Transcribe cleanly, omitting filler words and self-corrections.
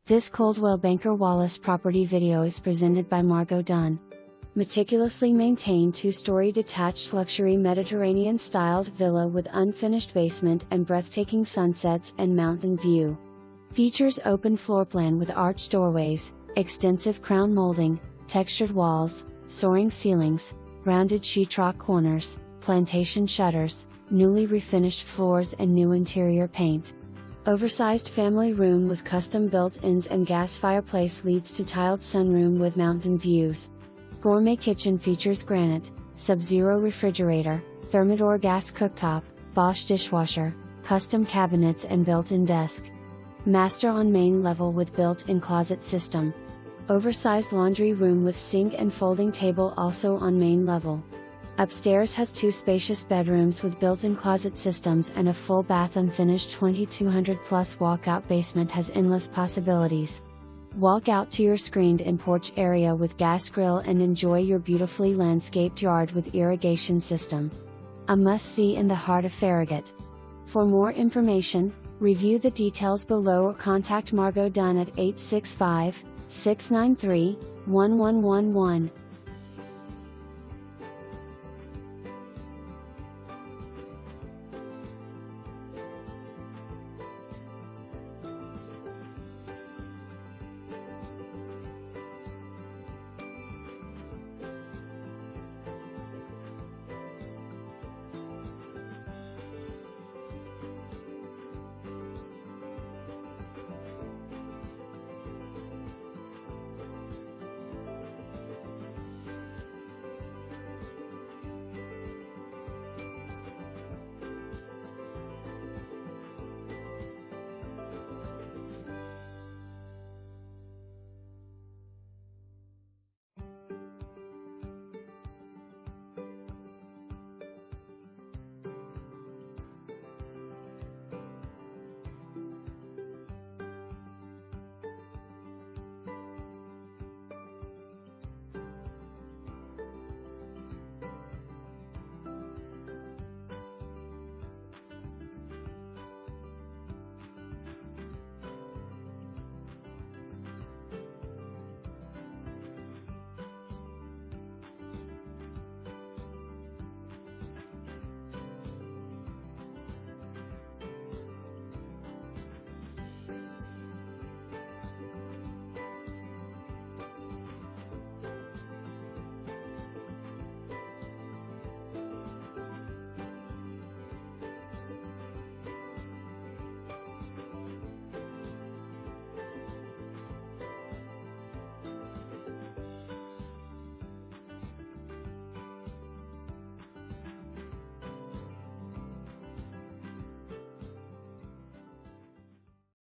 This Coldwell Banker Wallace property video is presented by Margot Dunn. Meticulously maintained 2-story detached luxury Mediterranean-styled villa with unfinished basement and breathtaking sunsets and mountain view. Features open floor plan with arched doorways, extensive crown molding, textured walls, soaring ceilings, rounded sheetrock corners, plantation shutters, newly refinished floors and new interior paint. Oversized family room with custom built-ins and gas fireplace leads to tiled sunroom with mountain views. Gourmet kitchen features granite, Subzero refrigerator, Thermador gas cooktop, Bosch dishwasher, custom cabinets and built-in desk. Master on main level with built-in closet system. Oversized laundry room with sink and folding table also on main level. Upstairs has 2 spacious bedrooms with built-in closet systems and a full bath. Unfinished 2200 plus walkout basement has endless possibilities. Walk out to your screened-in porch area with gas grill and enjoy your beautifully landscaped yard with irrigation system. A must-see in the heart of Farragut. For more information, review the details below or contact Margot Dunn at 865-693-1111.